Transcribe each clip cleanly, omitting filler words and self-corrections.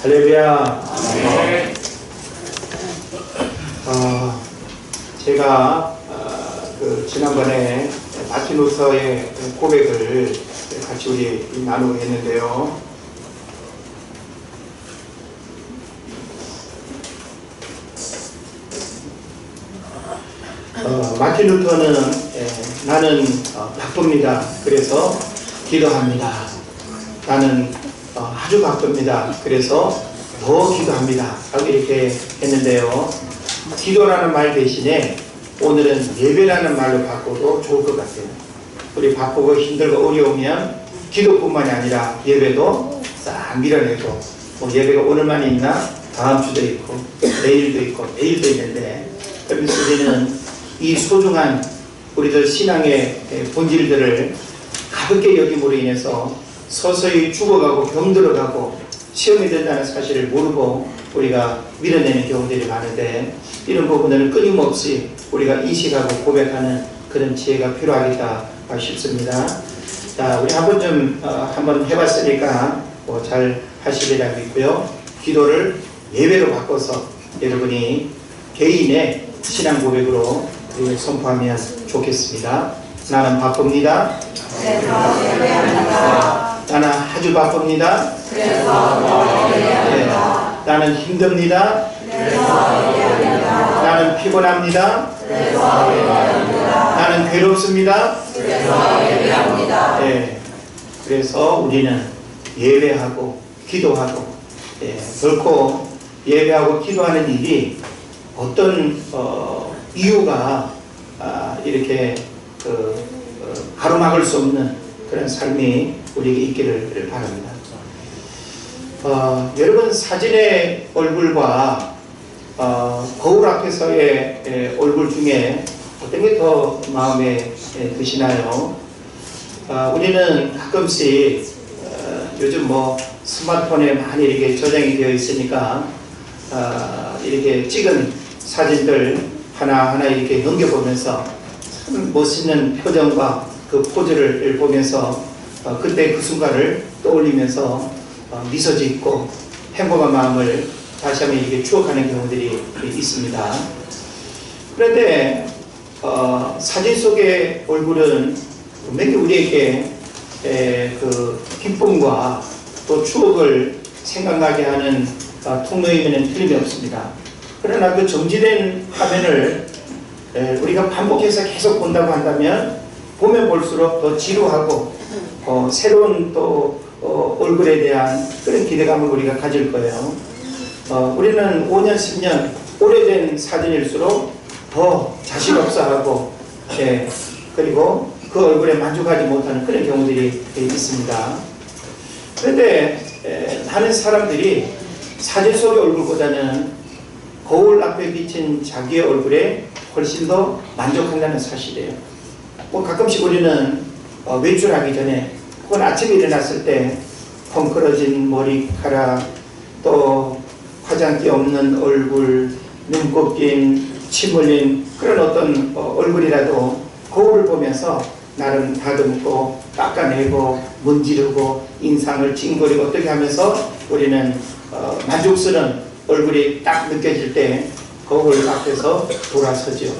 할렐루야. 제가 지난번에 마틴 루터의 고백을 같이 우리 나누고 했는데요. 마틴 루터는 나는 바쁩니다. 그래서 기도합니다. 나는 아주 바쁩니다. 그래서 더 기도합니다. 라고 이렇게 했는데요. 기도라는 말 대신에 오늘은 예배라는 말로 바꿔도 좋을 것 같아요. 우리 바쁘고 힘들고 어려우면 기도뿐만이 아니라 예배도 싹 밀어내고, 예배가 오늘만 있나 다음 주도 있고 내일도 있고 내일도 있는데, 그래서 우리는 이 소중한 우리들 신앙의 본질들을 가볍게 여김으로 인해서 서서히 죽어가고 병들어가고 시험이 된다는 사실을 모르고 우리가 밀어내는 경우들이 많은데, 이런 부분을 끊임없이 우리가 인식하고 고백하는 그런 지혜가 필요하겠다 싶습니다. 자, 우리 한번 해봤으니까 잘 하시리라고 믿고요. 기도를 예배로 바꿔서 여러분이 개인의 신앙 고백으로 선포하면 좋겠습니다. 나는 바쁩니다. 그래서 예배합니다. 나는 아주 바쁩니다. 그래서 예배합니다. 나는 힘듭니다. 그래서 예배합니다. 나는 피곤합니다. 그래서 예배합니다. 나는 괴롭습니다. 그래서 예배합니다. 그래서 우리는 예배하고 기도하고, 결코 예배하고 기도하는 일이 어떤 이유가 이렇게 가로막을 수 없는 그런 삶이 우리에게 있기를 바랍니다. 여러분, 사진의 얼굴과 거울 앞에서의 얼굴 중에 어떤 게 더 마음에 드시나요? 우리는 가끔씩 요즘 스마트폰에 많이 이렇게 저장이 되어 있으니까 이렇게 찍은 사진들 하나하나 이렇게 넘겨보면서 참 멋있는 표정과 그 포즈를 보면서 그때 그 순간을 떠올리면서 미소 짓고 행복한 마음을 다시 한번 이렇게 추억하는 경우들이 있습니다. 그런데 사진 속의 얼굴은 분명히 우리에게 그 기쁨과 또 추억을 생각나게 하는 통로이면 틀림이 없습니다. 그러나 그 정지된 화면을 우리가 반복해서 계속 본다고 한다면 보면 볼수록 더 지루하고 새로운 또 얼굴에 대한 그런 기대감을 우리가 가질 거예요. 우리는 5년, 10년 오래된 사진일수록 더 자신 없어하고, 그리고 그 얼굴에 만족하지 못하는 그런 경우들이 있습니다. 그런데 많은 사람들이 사진 속의 얼굴보다는 거울 앞에 비친 자기의 얼굴에 훨씬 더 만족한다는 사실이에요. 가끔씩 우리는 외출하기 전에 혹은 아침에 일어났을 때 펑크러진 머리카락, 또 화장기 없는 얼굴, 눈곱 낀 침 흘린 그런 어떤 얼굴이라도 거울을 보면서 나름 다듬고 깎아내고 문지르고 인상을 찡그리고 어떻게 하면서 우리는 만족스러운 얼굴이 딱 느껴질 때 거울 앞에서 돌아서죠.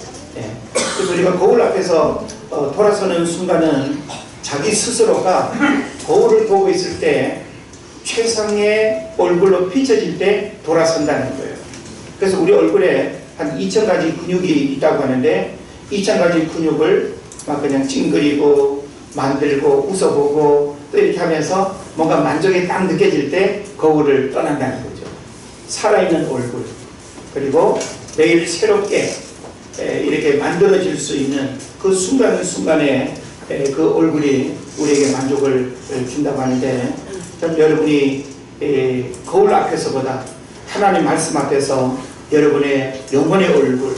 그래서 우리가 거울 앞에서 돌아서는 순간은 자기 스스로가 거울을 보고 있을 때 최상의 얼굴로 비춰질 때 돌아선다는 거예요. 그래서 우리 얼굴에 한 2000가지 근육이 있다고 하는데 2000가지 근육을 막 그냥 찡그리고 만들고 웃어보고 또 이렇게 하면서 뭔가 만족이 딱 느껴질 때 거울을 떠난다는 거죠. 살아있는 얼굴, 그리고 매일 새롭게 이렇게 만들어질 수 있는 그 순간순간에 그 얼굴이 우리에게 만족을 준다고 하는데, 전 여러분이 거울 앞에서보다 하나님 말씀 앞에서 여러분의 영혼의 얼굴,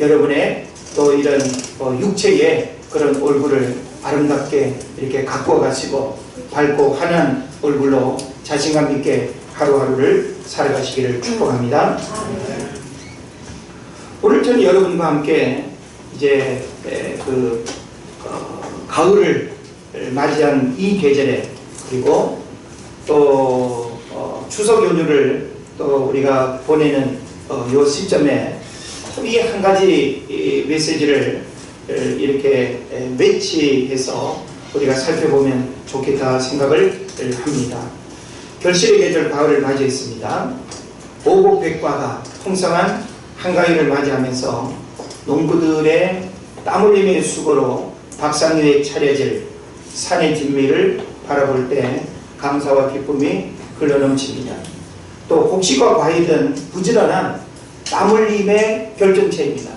여러분의 또 이런 육체의 그런 얼굴을 아름답게 이렇게 가꾸어 가시고 밝고 환한 얼굴로 자신감 있게 하루하루를 살아가시기를 축복합니다. 오늘 저는 여러분과 함께 이제 가을을 맞이한 이 계절에, 그리고 또 추석 연휴를 또 우리가 보내는 요 시점에 이 한 가지 메시지를 이렇게 매치해서 우리가 살펴보면 좋겠다 생각을 합니다. 결실의 계절 가을을 맞이했습니다. 오곡백과가 풍성한 한가위를 맞이하면서 농부들의 땀 흘림의 수고로 밥상 위에 차려질 산의 진미를 바라볼 때 감사와 기쁨이 흘러넘칩니다. 또 곡식과 과일은 부지런한 땀 흘림의 결정체입니다.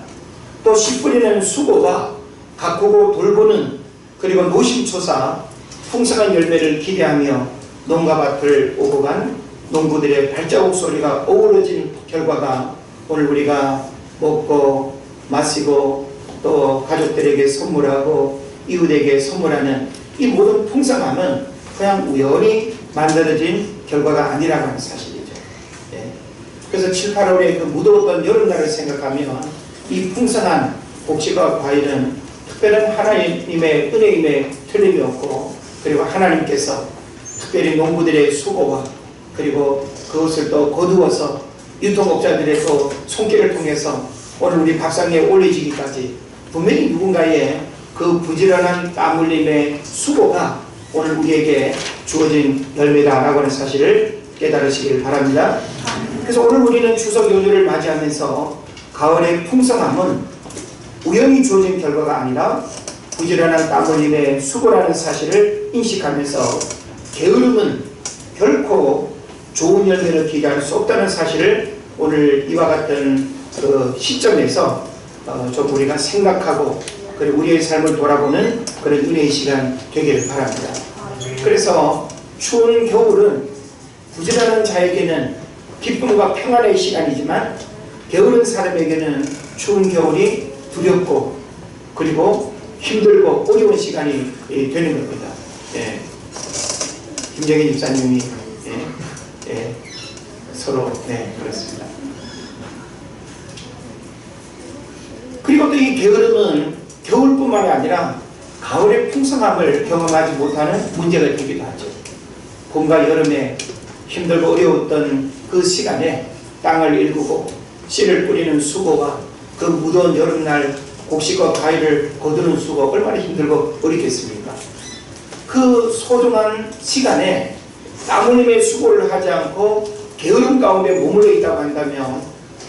또 씨 뿌리는 수고가 가꾸고 돌보는 그리고 노심초사 풍성한 열매를 기대하며 농가밭을 오고 간 농부들의 발자국 소리가 어우러진 결과가 오늘 우리가 먹고 마시고 또 가족들에게 선물하고 이웃에게 선물하는 이 모든 풍성함은 그냥 우연히 만들어진 결과가 아니라고 하는 사실이죠. 그래서 7, 8월에 그 무더웠던 여름날을 생각하면 이 풍성한 곡식과 과일은 특별한 하나님의 은혜임에 틀림이 없고, 그리고 하나님께서 특별히 농부들의 수고와 그리고 그것을 또 거두어서 유통업자들의 또 손길을 통해서 오늘 우리 밥상에 올려지기까지 분명히 누군가의 그 부지런한 땀 흘림의 수고가 오늘 우리에게 주어진 열매다라고 하는 사실을 깨달으시길 바랍니다. 그래서 오늘 우리는 추석 연휴를 맞이하면서 가을의 풍성함은 우연히 주어진 결과가 아니라 부지런한 땀 흘림의 수고라는 사실을 인식하면서 게으름은 결코 좋은 열매를 기대할 수 없다는 사실을 오늘 이와 같은 그 시점에서 좀 우리가 생각하고 그리고 우리의 삶을 돌아보는 그런 은혜의 시간 되기를 바랍니다. 그래서 추운 겨울은 부지런한 자에게는 기쁨과 평안의 시간이지만 게으른 사람에게는 추운 겨울이 두렵고 그리고 힘들고 어려운 시간이 되는 겁니다. 김정인 집사님이 서로 그렇습니다. 그리고 또 이 게으름은 겨울뿐만이 아니라 가을의 풍성함을 경험하지 못하는 문제가 되기도 하죠. 봄과 여름에 힘들고 어려웠던 그 시간에 땅을 일구고 씨를 뿌리는 수고가 그 무더운 여름날 곡식과 과일을 거두는 수고 얼마나 힘들고 어렵겠습니까? 그 소중한 시간에 땀 흘림의 수고를 하지 않고 게으름 가운데 머물러 있다고 한다면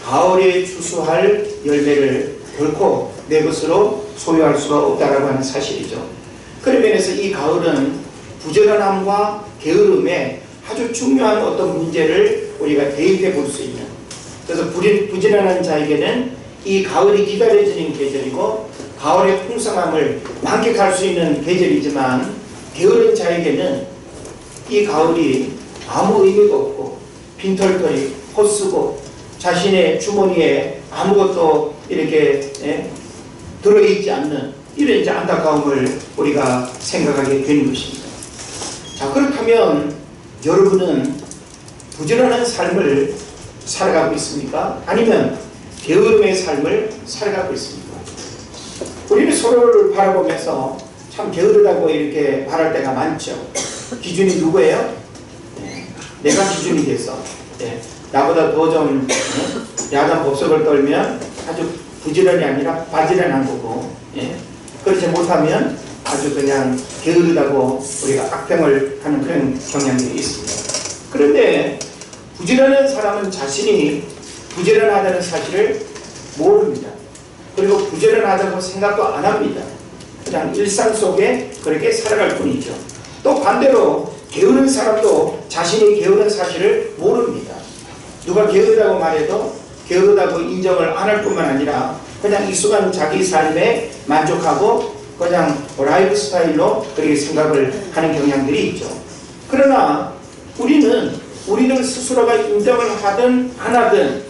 가을에 추수할 열매를 결코 내 것으로 소유할 수가 없다라고 하는 사실이죠. 그런 면에서 이 가을은 부지런함과 게으름에 아주 중요한 어떤 문제를 우리가 대입해 볼 수 있는, 그래서 부지런한 자에게는 이 가을이 기다려지는 계절이고 가을의 풍성함을 만끽할 수 있는 계절이지만 게으른 자에게는 이 가을이 아무 의미가 없고 빈털터리 헛쓰고 자신의 주머니에 아무것도 이렇게 들어있지 않는 이런 이제 안타까움을 우리가 생각하게 되는 것입니다. 자, 그렇다면 여러분은 부지런한 삶을 살아가고 있습니까? 아니면 게으름의 삶을 살아가고 있습니까? 우리는 서로를 바라보면서 참 게으르다고 이렇게 말할 때가 많죠. 기준이 누구예요? 내가 기준이 돼서 나보다 더 좀 야단 법석을 떨면 아주 부지런이 아니라 바지런한 거고, 그렇지 못하면 아주 그냥 게으르다고 우리가 악평을 하는 그런 경향들이 있습니다. 그런데 부지런한 사람은 자신이 부지런하다는 사실을 모릅니다. 그리고 부지런하다고 생각도 안 합니다. 그냥 일상 속에 그렇게 살아갈 뿐이죠. 또 반대로 게으른 사람도 자신이 게으른 사실을 모릅니다. 누가 게으르다고 말해도 게으르다고 인정을 안 할 뿐만 아니라 그냥 익숙한 자기 삶에 만족하고 그냥 라이프 스타일로 그렇게 생각을 하는 경향들이 있죠. 그러나 우리는 스스로가 인정을 하든 안 하든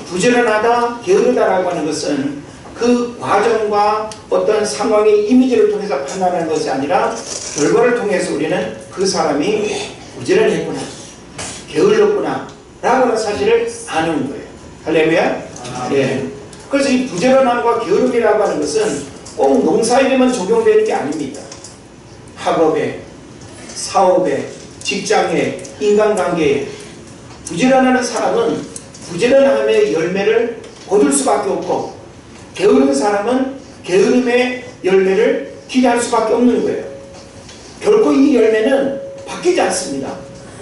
부지런하다, 게으르다라고 하는 것은 그 과정과 어떤 상황의 이미지를 통해서 판단하는 것이 아니라 결과를 통해서 우리는 그 사람이 부지런했구나, 게을렀구나 라고 하는 사실을 아는 거예요. 할렐루야? 그래서 이 부지런함과 게으름이라고 하는 것은 꼭 농사에만 적용되는 게 아닙니다. 학업에, 사업에, 직장에, 인간관계에 부지런하는 사람은 부지런함의 열매를 거둘 수밖에 없고, 게으른 사람은 게으름의 열매를 기대할 수밖에 없는 거예요. 결코 이 열매는 바뀌지 않습니다.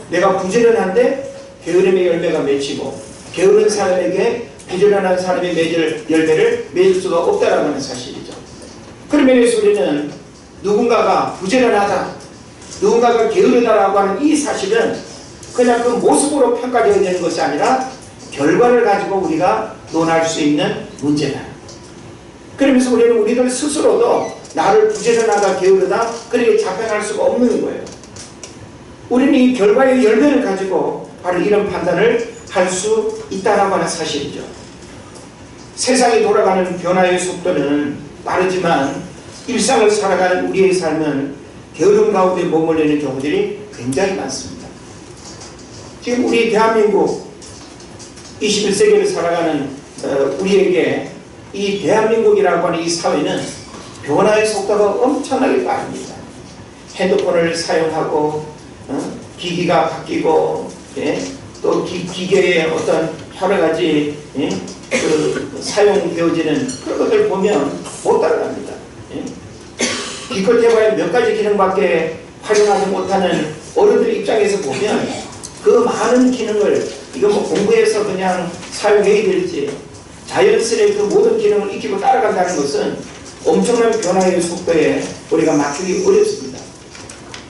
내가 부지런한데 게으름의 열매가 맺히고, 게으른 사람에게 부지런한 사람이 맺을 열매를 맺을 수가 없다라는 하는 사실이죠. 그런 면에서 우리는 누군가가 부지런하다, 누군가가 게으르다라고 하는 이 사실은 그냥 그 모습으로 평가되어야 되는 것이 아니라 결과를 가지고 우리가 논할 수 있는 문제다. 그러면서 우리는 우리들 스스로도 나를 부지런하다, 게으르다 그렇게 자평할 수가 없는 거예요. 우리는 이 결과의 열매를 가지고 바로 이런 판단을 할 수 있다라고 하는 사실이죠. 세상이 돌아가는 변화의 속도는 빠르지만 일상을 살아가는 우리의 삶은 게으름 가운데 머물리는 경우들이 굉장히 많습니다. 지금 우리 대한민국 21세기를 살아가는 우리에게 이 대한민국이라고 하는 이 사회는 변화의 속도가 엄청나게 빠릅니다. 핸드폰을 사용하고 기기가 바뀌고, 또 기계의 어떤 여러 가지 그 사용되어지는 그런 것들 보면 못 따라갑니다. 기껏 해봐야 몇 가지 기능밖에 활용하지 못하는 어른들 입장에서 보면 그 많은 기능을 이거 뭐 공부해서 그냥 사용해야 될지 자연스레 그 모든 기능을 익히고 따라간다는 것은 엄청난 변화의 속도에 우리가 맞추기 어렵습니다.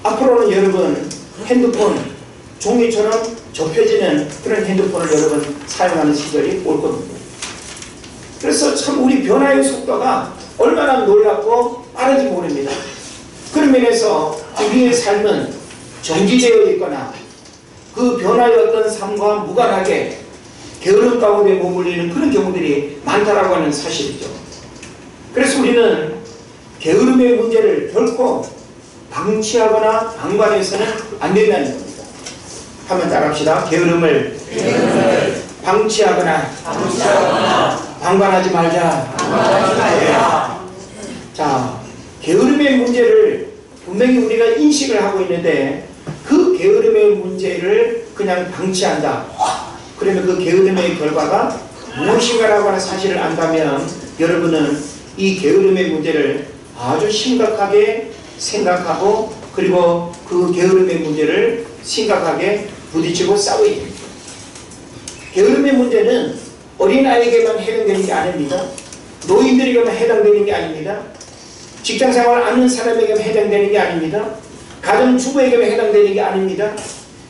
앞으로는 여러분 핸드폰 종이처럼 접혀지는 그런 핸드폰을 여러분 사용하는 시절이 올 겁니다. 그래서 참 우리 변화의 속도가 얼마나 놀랍고 빠른지 모릅니다. 그런 면에서 우리의 삶은 정지되어 있거나 그 변화의 어떤 삶과 무관하게 게으름 가운데 머물리는 그런 경우들이 많다라고 하는 사실이죠. 그래서 우리는 게으름의 문제를 결코 방치하거나 방관해서는 안 된다는 겁니다. 한번 따라합시다. 게으름을 방치하거나 방관하지 말자. 자, 게으름의 문제를 분명히 우리가 인식을 하고 있는데 그 게으름의 문제를 그냥 방치한다. 그러면 그 게으름의 결과가 무엇인가라고 하는 사실을 안다면 여러분은 이 게으름의 문제를 아주 심각하게 생각하고 그리고 그 게으름의 문제를 심각하게 부딪히고 싸워야 됩니다. 게으름의 문제는 어린아이에게만 해당되는 게 아닙니다. 노인들에게만 해당되는 게 아닙니다. 직장생활 하는 사람에게만 해당되는 게 아닙니다. 가정주부에게만 해당되는 게 아닙니다.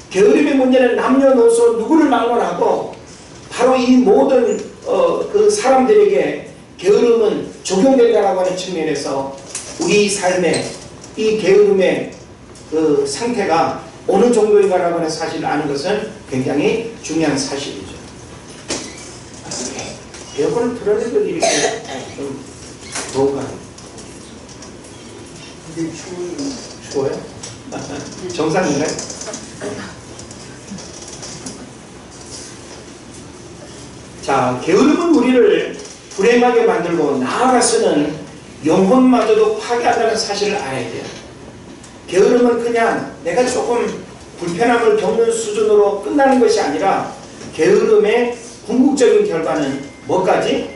게으름의 문제는 남녀노소 누구를 막론하고 바로 이 모든 그 사람들에게 게으름은 적용된다라고 하는 측면에서 우리 삶에 이 게으름의 그 상태가 어느 정도인가라고 하는 사실을 아는 것은 굉장히 중요한 사실이죠. 에어컨을 틀어내도 이렇게 좀 더운가요? 근데 추워요? 정상인가요? 자, 게으름은 우리를 불행하게 만들고 나아가서는 영혼마저도 파괴한다는 사실을 알아야 돼요. 게으름은 그냥 내가 조금 불편함을 겪는 수준으로 끝나는 것이 아니라 게으름의 궁극적인 결과는 뭐까지?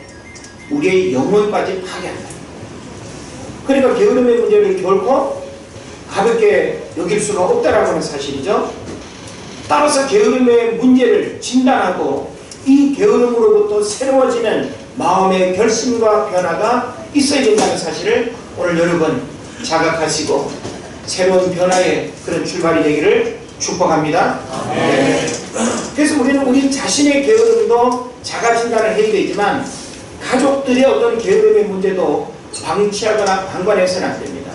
우리의 영혼까지 파괴한다. 그러니까 게으름의 문제를 결코 가볍게 여길 수가 없다라고 하는 사실이죠. 따라서 게으름의 문제를 진단하고 이 게으름으로부터 새로워지는 마음의 결심과 변화가 있어야 된다는 사실을 오늘 여러분 자각하시고 새로운 변화의 그런 출발이 되기를 축복합니다. 네. 그래서 우리는 우리 자신의 게으름도 자가 진단을 해야 되지만 가족들의 어떤 게으름의 문제도 방치하거나 방관해서는 안 됩니다.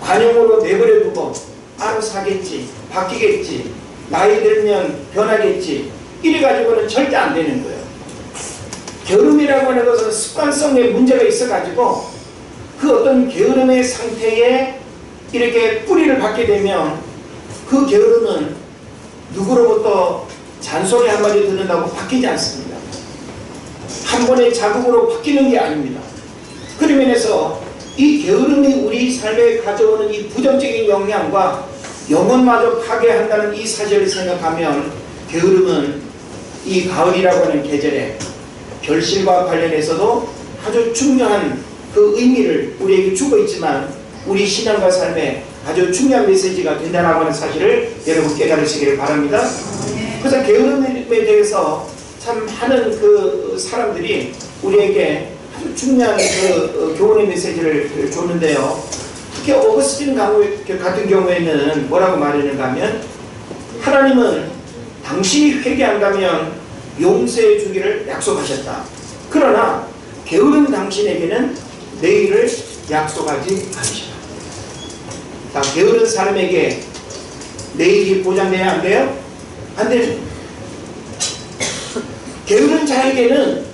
관용으로 내버려 두고 알아서 하겠지, 바뀌겠지, 나이 들면 변하겠지 이래가지고는 절대 안 되는 거예요. 게으름이라고 하는 것은 습관성의 문제가 있어가지고 그 어떤 게으름의 상태에 이렇게 뿌리를 받게 되면 그 게으름은 누구로부터 잔소리 한마디 듣는다고 바뀌지 않습니다. 한 번의 자극으로 바뀌는 게 아닙니다. 그런 면에서 이 게으름이 우리 삶에 가져오는 이 부정적인 영향과 영혼마저 파괴한다는 이 사실을 생각하면 게으름은 이 가을이라고 하는 계절에 결실과 관련해서도 아주 중요한 그 의미를 우리에게 주고 있지만 우리 신앙과 삶에 아주 중요한 메시지가 된다라고 하는 사실을 여러분 깨달으시기를 바랍니다. 그래서 게으름에 대해서 참 많은 그 사람들이 우리에게 아주 중요한 그 교훈의 메시지를 줬는데요. 특히 어거스틴 같은 경우에는 뭐라고 말했는가 하면 하나님은 당신이 회개한다면 용서해 주기를 약속하셨다. 그러나 게으른 당신에게는 내일을 약속하지 않으시다. 자, 게으른 사람에게 내일이 보장돼야 안 돼요? 안 되죠. 게으른 자에게는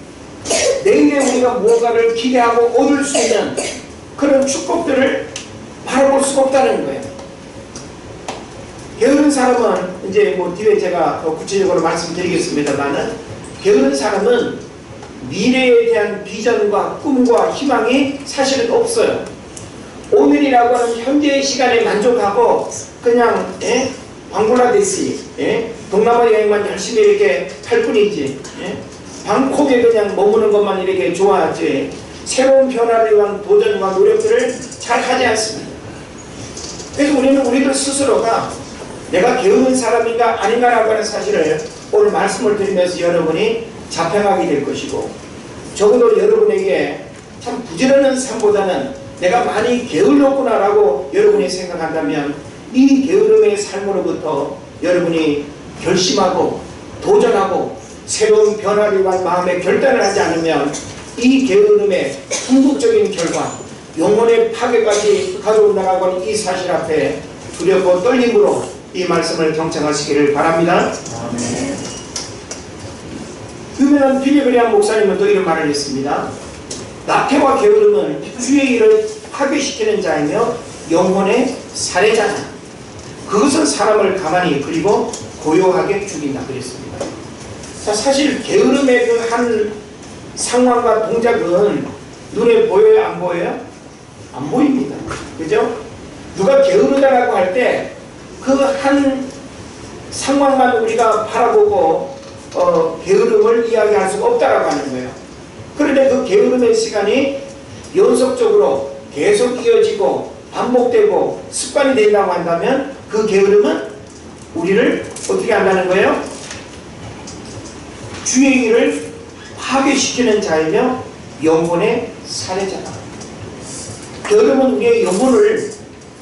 내일에 우리가 무언가를 기대하고 얻을 수 있는 그런 축복들을 바라볼 수가 없다는 거예요. 게으른 사람은 이제 뭐 뒤에 제가 더 구체적으로 말씀드리겠습니다만은 게으른 사람은 미래에 대한 비전과 꿈과 희망이 사실은 없어요. 오늘이라고 하는 현재의 시간에 만족하고 그냥 방글라데시 동남아 여행만 열심히 이렇게 할 뿐이지 방콕에 그냥 머무는 것만 이렇게 좋아하지 새로운 변화를 위한 도전과 노력들을 잘 하지 않습니다. 그래서 우리는 우리들 스스로가 내가 게으른 사람인가 아닌가라고 하는 사실을 오늘 말씀을 드리면서 여러분이 자평하게 될 것이고 적어도 여러분에게 참 부지런한 삶보다는 내가 많이 게을렀구나라고 여러분이 생각한다면 이 게으름의 삶으로부터 여러분이 결심하고 도전하고 새로운 변화를 위한 마음의 결단을 하지 않으면 이 게으름의 궁극적인 결과 영혼의 파괴까지 가져온다라고 하는 이 사실 앞에 두렵고 떨림으로 이 말씀을 경청하시기를 바랍니다. 아멘. 유명한 빌리그리안 목사님은 또 이런 말을 했습니다. 낙태와 게으름은 주의 일을 파괴시키는 자이며 영혼의 살해자다. 그것은 사람을 가만히 그리고 고요하게 죽인다 그랬습니다. 자, 사실 게으름의 그 한 상황과 동작은 눈에 보여요? 안 보여요? 안 보입니다. 그죠? 누가 게으르다라고 할 때 그 한 상황만 우리가 바라보고 게으름을 이야기할 수가 없다라고 하는 거예요. 그런데 그 게으름의 시간이 연속적으로 계속 이어지고 반복되고 습관이 된다고 한다면 그 게으름은 우리를 어떻게 한다는 거예요? 주의 일을 파괴시키는 자이며 영혼의 살해자다. 게으름은 우리의 영혼을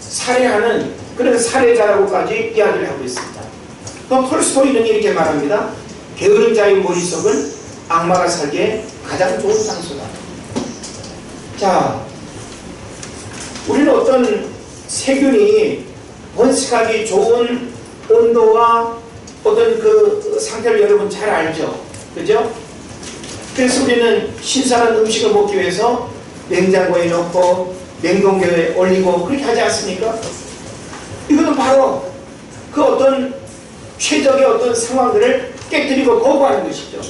살해하는 그런 살해자라고까지 이야기를 하고 있습니다. 또 톨스토이는 이렇게 말합니다. 게으른 자의 머릿속은 악마가 살기에 가장 좋은 장소다. 자, 우리는 어떤 세균이 번식하기 좋은 온도와 어떤 그 상태를 여러분 잘 알죠? 그죠? 그래서 우리는 신선한 음식을 먹기 위해서 냉장고에 넣고 냉동고에 올리고 그렇게 하지 않습니까? 이거는 바로 그 어떤 최적의 어떤 상황들을 깨뜨리고 거부하는 것이죠.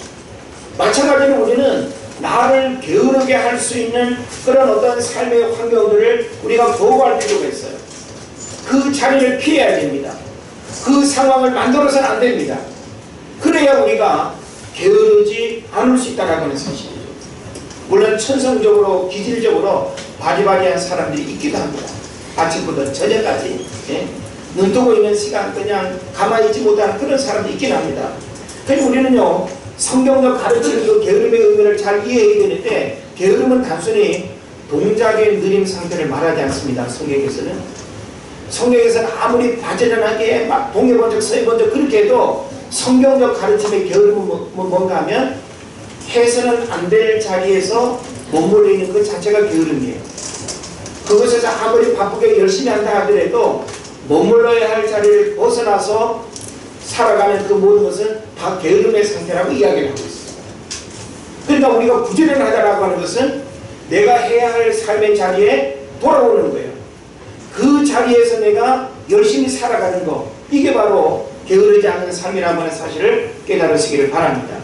마찬가지로 우리는 나를 게으르게 할 수 있는 그런 어떤 삶의 환경들을 우리가 거부할 필요가 있어요. 그 자리를 피해야 됩니다. 그 상황을 만들어서는 안 됩니다. 그래야 우리가 게으르지 않을 수 있다는 하는 사실이죠. 물론 천성적으로 기질적으로 바리바리한 사람들이 있기도 합니다. 아침부터 저녁까지 눈 뜨고 있는 시간 그냥 가만히 있지 못하는 그런 사람도 있긴 합니다. 그래서 우리는요 성경적 가르치는 그 게으름의 의미를 잘 이해해야 되는데 게으름은 단순히 동작의 느림 상태를 말하지 않습니다. 성경에서는 아무리 바지런하게 막 동해번쩍 서해번쩍 그렇게 해도 성경적 가르침의 게으름은 뭔가 하면 해서는 안 될 자리에서 머물러 있는 그 자체가 게으름이에요. 그것에서 아무리 바쁘게 열심히 한다 하더라도 머물러야 할 자리를 벗어나서 살아가는 그 모든 것은 다 게으름의 상태라고 이야기를 하고 있습니다. 그러니까 우리가 부지런하다라고 하는 것은 내가 해야 할 삶의 자리에 돌아오는 거예요. 그 자리에서 내가 열심히 살아가는 것, 이게 바로 게으르지 않는 삶이라고 하는 사실을 깨달으시기를 바랍니다.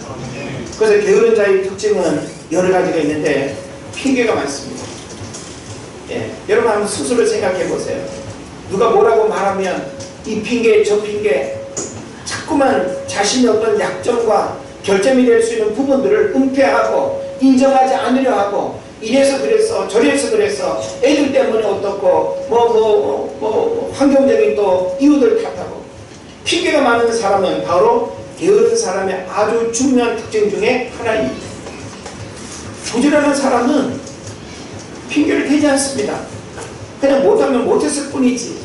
그래서 게으른 자의 특징은 여러 가지가 있는데 핑계가 많습니다. 여러분 한번 스스로 생각해 보세요. 누가 뭐라고 말하면 이 핑계 저 핑계 자꾸만 자신의 어떤 약점과 결점이 될 수 있는 부분들을 은폐하고 인정하지 않으려 하고, 이래서 그래서 저래서 그래서 애들 때문에 어떻고 환경적인 또 이유들 탓하고, 핑계가 많은 사람은 바로 게으른 사람의 아주 중요한 특징 중에 하나입니다. 부지런한 사람은 핑계를 대지 않습니다. 그냥 못하면 못했을 뿐이지.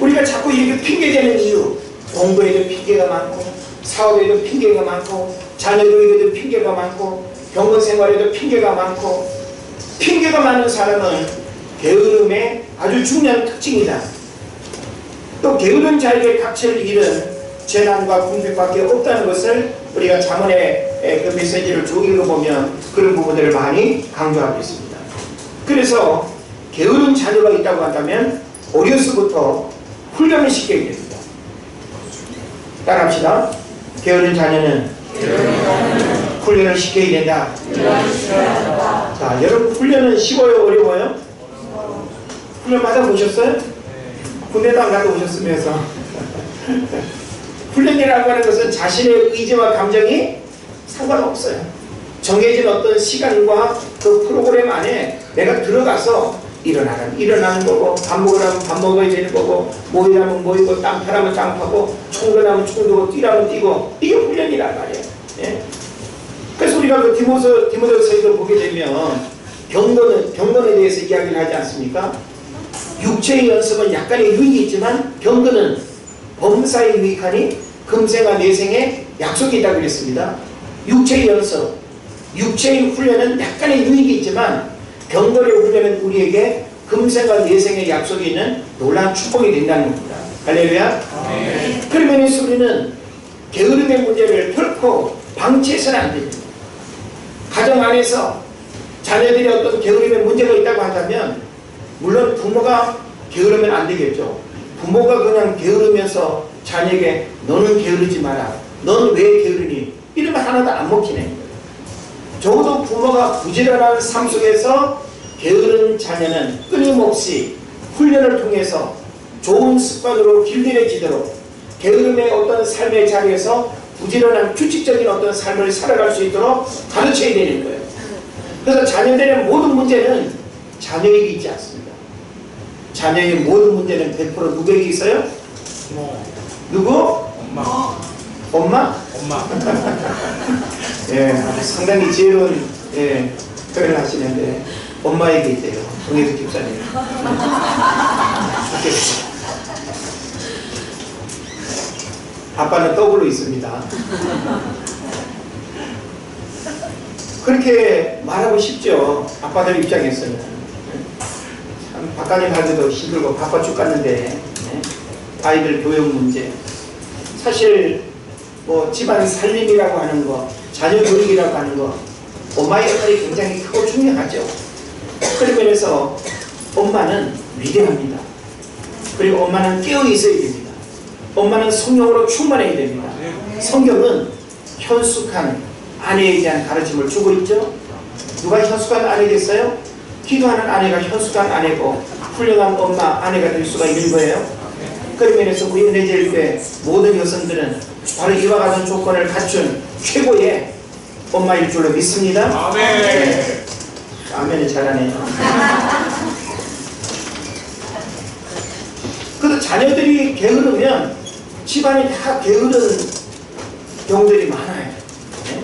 우리가 자꾸 이렇게 핑계대는 이유, 공부에도 핑계가 많고, 사업에도 핑계가 많고, 자녀들에게도 핑계가 많고, 병원 생활에도 핑계가 많고, 핑계가 많은 사람은 게으름의 아주 중요한 특징이다. 또 게으른 자에게 닥칠 일은 재난과 궁핍밖에 없다는 것을 우리가 잠언의 그 메시지를 쭉 읽어보면 그런 부분들을 많이 강조하고 있습니다. 그래서 게으른 자녀가 있다고 한다면 어려서부터 훈련을 시켜야 됩니다. 따라합시다. 게으른 자녀는 훈련을 시켜야 된다. 자, 여러분 훈련은 쉬워요? 어려워요? 훈련 받아보셨어요? 군대도 안 갔다 오셨으면서. 훈련이라고 하는 것은 자신의 의지와 감정이 상관없어요. 정해진 어떤 시간과 그 프로그램 안에 내가 들어가서 일어나는 거고, 밥 먹으라면 밥 먹어야 되는 거고, 모이라면 모이고, 땅 파라면 땅 파고, 총거라면 총도고, 뛰라면 뛰고, 이게 훈련이란 말이에요. 예? 그래서 우리가 그 디모데서에도 보게 되면 경건에 대해서 이야기를 하지 않습니까? 육체의 연습은 약간의 유익이 있지만 경건은 범사에 유익하니 금생과 내생에 약속이 있다고 그랬습니다. 육체의 연습, 육체의 훈련은 약간의 유익이 있지만 경건의 훈련은 우리에게 금생과 내생의 약속이 있는 놀라운 축복이 된다는 겁니다. 할렐루야. 그러면 우리는 게으름의 문제를 결코 방치해서는 안 됩니다. 가정 안에서 자녀들이 어떤 게으름의 문제가 있다고 한다면 물론 부모가 게으르면 안 되겠죠. 부모가 그냥 게으르면서 자녀에게 너는 게으르지 마라, 너는 왜 게으르니, 이러면 하나도 안 먹히네. 적어도 부모가 부지런한 삶 속에서 게으른 자녀는 끊임없이 훈련을 통해서 좋은 습관으로 길들여지도록 게으름의 어떤 삶의 자리에서 부지런한 규칙적인 어떤 삶을 살아갈 수 있도록 가르쳐야 되는 거예요. 그래서 자녀들의 모든 문제는 자녀에게 있지 않습니다. 자녀의 모든 문제는 100% 누구에게 있어요? 누구? 엄마. 엄마? 엄마. 예, 상당히 지혜로운 표현을 하시는데 엄마에게 있대요. 동해수 집사님. 아빠는 더블로 있습니다. 그렇게 말하고 싶죠. 아빠들 입장에서는. 참 바깥에 가기도 힘들고 바빠 죽겠는데 아이들 교육 문제, 사실 뭐 집안 살림이라고 하는 거, 자녀 교육이라고 하는 거, 엄마의 역할이 굉장히 크고 중요하죠. 그런 면에서 엄마는 위대합니다. 그리고 엄마는 깨어 있어야 됩니다. 엄마는 성령으로 충만해야 됩니다. 성경은 현숙한 아내에 대한 가르침을 주고 있죠. 누가 현숙한 아내겠어요? 기도하는 아내가 현숙한 아내고 훌륭한 엄마, 아내가 될 수가 있는 거예요. 그런 면에서 우리 은혜제일교회 모든 여성들은 바로 이와 같은 조건을 갖춘 최고의 엄마일 줄로 믿습니다. 아멘. 네. 아멘이 잘하네요. 그래서 자녀들이 게으르면 집안이 다 게으른 경우들이 많아요. 네?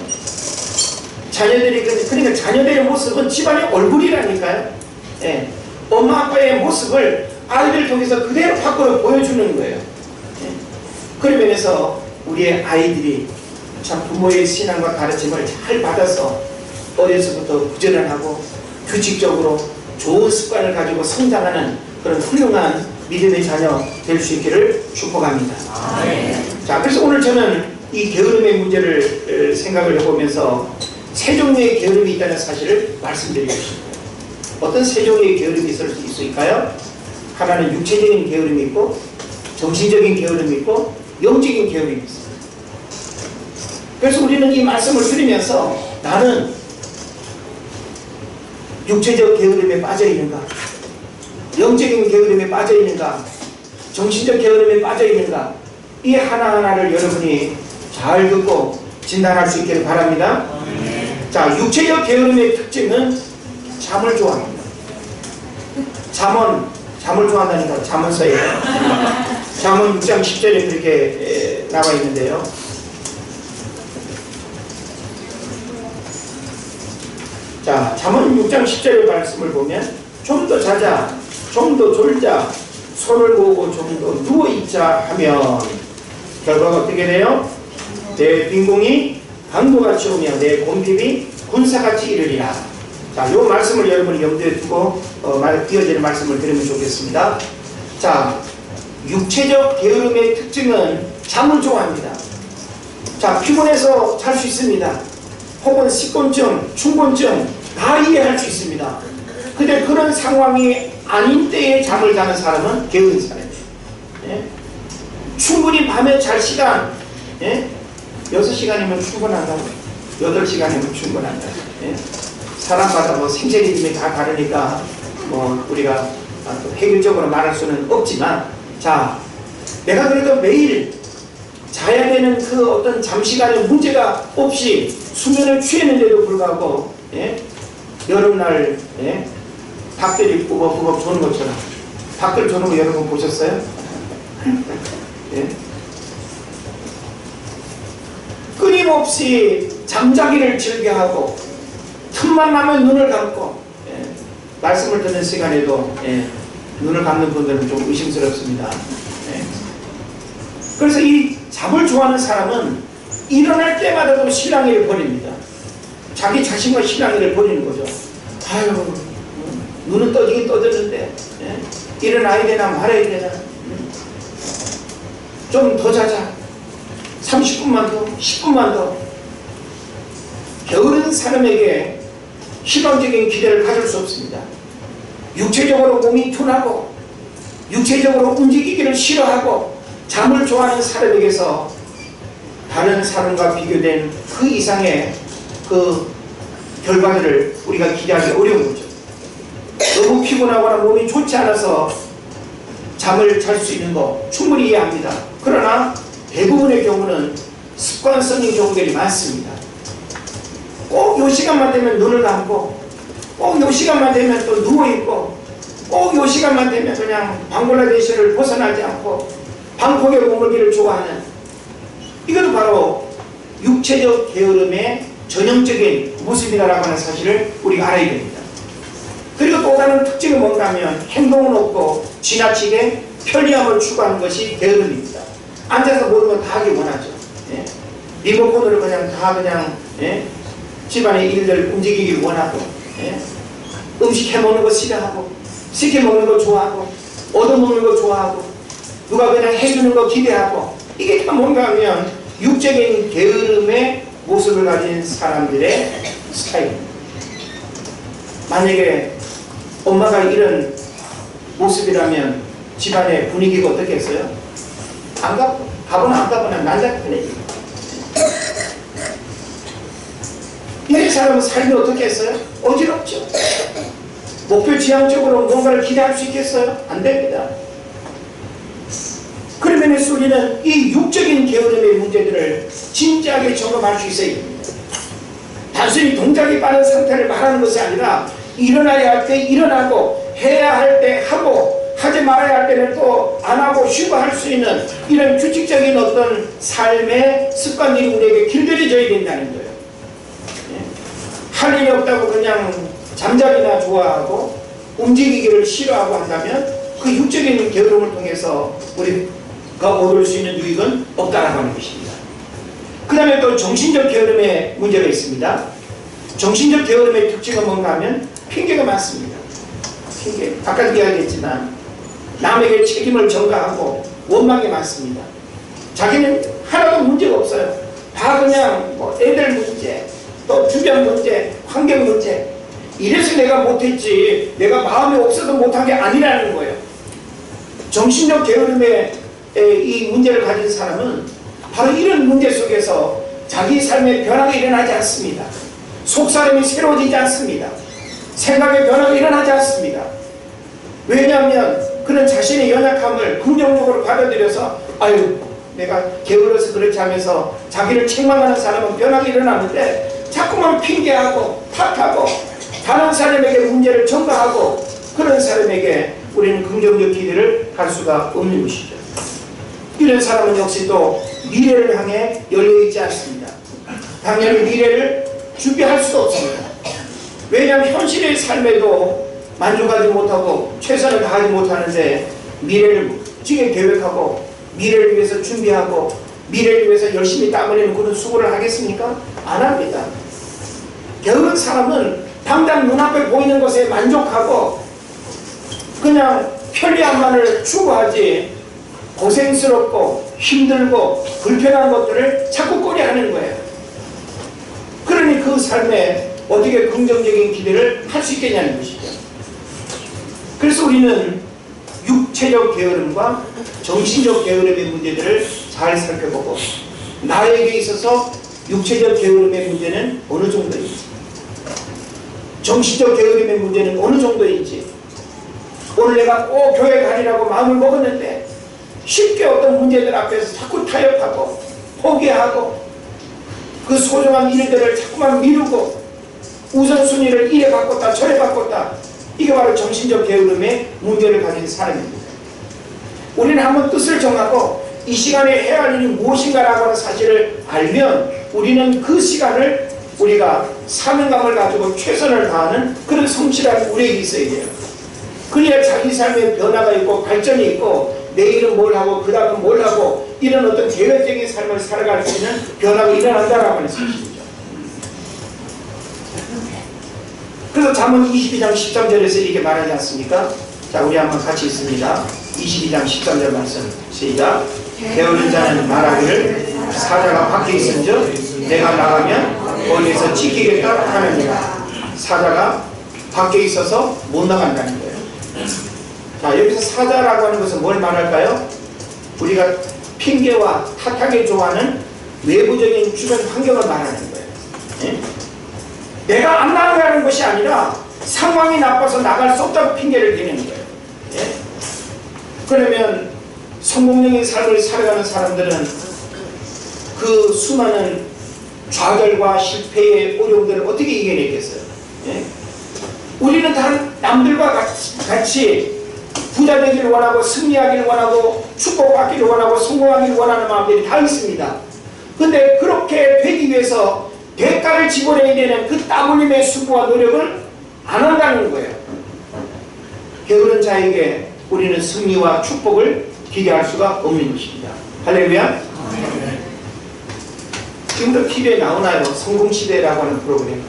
자녀들이, 그러니까 자녀들의 모습은 집안의 얼굴이라니까요. 네. 엄마 아빠의 모습을 아이들 통해서 그대로 밖으로 보여주는 거예요. 네. 그런 면에서 우리의 아이들이 참 부모의 신앙과 가르침을 잘 받아서 어려서부터 부지런하고 규칙적으로 좋은 습관을 가지고 성장하는 그런 훌륭한 믿음의 자녀 될 수 있기를 축복합니다. 자, 그래서 오늘 저는 이 게으름의 문제를 생각을 해보면서 세 종류의 게으름이 있다는 사실을 말씀드리고 싶습니다. 어떤 세 종류의 게으름이 있을 수 있을까요? 하나는 육체적인 게으름이 있고, 정신적인 게으름이 있고, 영적인 게으름이 있습니다. 그래서 우리는 이 말씀을 들으면서 나는 육체적 게으름에 빠져 있는가, 영적인 게으름에 빠져 있는가, 정신적 게으름에 빠져 있는가, 이 하나하나를 여러분이 잘 듣고 진단할 수 있기를 바랍니다. 자, 육체적 게으름의 특징은 잠을 좋아합니다. 잠을 좋아한다니까 잠언서에 잠언 6장 10절에 그렇게 나와 있는데요. 자, 잠언 6장 10절의 말씀을 보면 좀 더 자자, 좀 더 졸자, 손을 모으고 좀 더 누워있자 하면 결과가 어떻게 돼요? 내 빈공이 강도같이 오며 내 곰핍이 군사같이 이르리라. 자, 이 말씀을 여러분이 염두에 두고 이어지는 말씀을 들으면 좋겠습니다. 자, 육체적 게으름의 특징은 잠을 좋아합니다. 자, 피곤해서 잘 수 있습니다. 혹은 식곤증, 충곤증 다 이해할 수 있습니다. 근데 그런 상황이 아닌 때에 잠을 자는 사람은 게으른 사람이에요. 예? 충분히 밤에 잘 시간 6시간이면 충분한다고 8시간이면 충분한다. 예? 사람마다 뭐 생체 리듬이 다 다르니까 뭐 우리가 획일적으로 말할 수는 없지만, 자, 내가 그래도 매일 자야 되는 그 어떤 잠시간의 문제가 없이 수면을 취했는데도 불구하고 여름날 닭들이 꾸벅꾸벅 조는 것처럼 닭들 조는 거 여러분 보셨어요? 끊임없이 잠자기를 즐겨하고 틈만 나면 눈을 감고 말씀을 듣는 시간에도 눈을 감는 분들은 좀 의심스럽습니다. 그래서 이 잠을 좋아하는 사람은 일어날 때마다도 실랑이를 벌입니다. 자기 자신과 실랑이를 벌이는 거죠. 아유, 눈은 떠지긴 떠졌는데 일어나야 되나 말아야 되나, 좀 더 자자, 30분만 더, 10분만 더. 게으른 사람에게 희망적인 기대를 가질 수 없습니다. 육체적으로 몸이 둔하고 육체적으로 움직이기를 싫어하고 잠을 좋아하는 사람에게서 다른 사람과 비교된 그 이상의 그 결과들을 우리가 기대하기 어려운 거죠. 너무 피곤하거나 몸이 좋지 않아서 잠을 잘 수 있는 거 충분히 이해합니다. 그러나 대부분의 경우는 습관성인 경우들이 많습니다. 꼭 요 시간만 되면 눈을 감고, 꼭 요 시간만 되면 또 누워있고, 꼭 요 시간만 되면 그냥 방글라데시를 벗어나지 않고 방콕에 머물기를 좋아하는, 이것도 바로 육체적 게으름의 전형적인 모습이라고 하는 사실을 우리가 알아야 됩니다. 그리고 또 다른 특징은 뭔가 하면 행동은 없고 지나치게 편리함을 추구하는 것이 게으름입니다. 앉아서 모든 걸 다 하기 원하죠. 리모컨으로 그냥 집안의 일들 움직이기를 원하고, 음식 해먹는 거 싫어하고, 시켜 먹는 거 좋아하고, 얻어먹는 거 좋아하고, 누가 그냥 해주는 거 기대하고, 이게 다 뭔가 하면 육적인 게으름의 모습을 가진 사람들의 스타일입니다. 만약에 엄마가 이런 모습이라면 집안의 분위기가 어떻겠어요? 가거나 안 가거나 난장판이지. 이런 사람은 삶이 어떻게 했어요? 어지럽죠. 목표 지향적으로 뭔가를 기대할 수 있겠어요? 안 됩니다. 그러면서 우리는 이 육적인 게으름의 문제들을 진지하게 점검할 수 있어야 됩니다. 단순히 동작이 빠른 상태를 말하는 것이 아니라 일어나야 할 때 일어나고, 해야 할 때 하고, 하지 말아야 할 때는 또 안 하고 쉬고 할 수 있는 이런 규칙적인 어떤 삶의 습관들이 우리에게 길들여져야 된다는 거예요. 할 일이 없다고 그냥 잠자리나 좋아하고 움직이기를 싫어하고 한다면 그 육적인 게으름을 통해서 우리가 얻을 수 있는 유익은 없다라고 하는 것입니다. 그 다음에 또 정신적 게으름의 문제가 있습니다. 정신적 게으름의 특징은 뭔가 하면 핑계가 많습니다. 핑계. 아까 이야기했지만 남에게 책임을 전가하고 원망이 많습니다. 자기는 하나도 문제가 없어요. 다 그냥 뭐 애들 문제, 또 주변 문제, 환경 문제, 이래서 내가 못했지 내가 마음이 없어서 못한 게 아니라는 거예요. 정신적 게으름의 이 문제를 가진 사람은 바로 이런 문제 속에서 자기 삶의 변화가 일어나지 않습니다. 속사람이 새로워지지 않습니다. 생각의 변화가 일어나지 않습니다. 왜냐하면 그는 자신의 연약함을 긍정적으로 받아들여서 아유 내가 게을러서 그렇지 하면서 자기를 책망하는 사람은 변하게 일어나는데 자꾸만 핑계하고 탓하고 다른 사람에게 문제를 전가하고 그런 사람에게 우리는 긍정적 기대를 할 수가 없는 것이죠. 이런 사람은 역시 또 미래를 향해 열려있지 않습니다. 당연히 미래를 준비할 수도 없습니다. 왜냐하면 현실의 삶에도 만족하지 못하고 최선을 다하지 못하는데 미래를 멋지게 계획하고 미래를 위해서 준비하고 미래를 위해서 열심히 땀 흘리는 그런 수고를 하겠습니까? 안 합니다. 게으른 사람은 당장 눈앞에 보이는 것에 만족하고 그냥 편리함만을 추구하지 고생스럽고 힘들고 불편한 것들을 자꾸 꺼려하는 거예요. 그러니 그 삶에 어떻게 긍정적인 기대를 할 수 있겠냐는 것이죠. 그래서 우리는 육체적 게으름과 정신적 게으름의 문제들을 잘 살펴보고 나에게 있어서 육체적 게으름의 문제는 어느 정도인지 정신적 게으름의 문제는 어느 정도인지 오늘 내가 꼭 교회 가리라고 마음을 먹었는데 쉽게 어떤 문제들 앞에서 자꾸 타협하고 포기하고 그 소중한 일들을 자꾸만 미루고 우선순위를 이래 바꿨다 저래 바꿨다 이게 바로 정신적 게으름의 문제를 가진 사람입니다. 우리는 한번 뜻을 정하고 이 시간에 해야 할 일이 무엇인가라고 하는 사실을 알면 우리는 그 시간을 우리가 사명감을 가지고 최선을 다하는 그런 성실함이 우리에게 있어야 돼요. 그래야 자기 삶에 변화가 있고 발전이 있고 내일은 뭘 하고 그 다음은 뭘 하고 이런 어떤 계획적인 삶을 살아갈 수 있는 변화가 일어난다라고 하는 사실이죠. 그래서 잠언 22장 13절에서 이렇게 말하지 않습니까? 자, 우리 한번 같이 읽습니다. 22장 13절 말씀 시작. 게으른 자는 말하기를 사자가 밖에 있은즉 내가 나가면 거기에서 지키겠다 하느니라. 사자가 밖에 있어서 못 나간다는 거예요. 자, 여기서 사자라고 하는 것은 뭘 말할까요? 우리가 핑계와 탓하게 좋아하는 외부적인 주변 환경을 말하는 거예요. 예? 내가 안 나가는 것이 아니라 상황이 나빠서 나갈 수 없다고 핑계를 대는 거예요. 예? 그러면 성공적인 삶을 살아가는 사람들은 그 수많은 좌절과 실패의 어려움들을 어떻게 이겨내겠어요? 예? 우리는 다른 남들과 같이 부자 되기를 원하고 승리하기를 원하고 축복받기를 원하고 성공하기를 원하는 마음들이 다 있습니다. 근데 그렇게 되기 위해서 대가를 지불해야 되는 그 땀 흘림의 수고와 노력을 안 한다는 거예요. 게으른 자에게 우리는 승리와 축복을 기대할 수가 없는 것입니다. 할렐루야. 지금도 TV에 나오나요? 성공시대라고 하는 프로그램.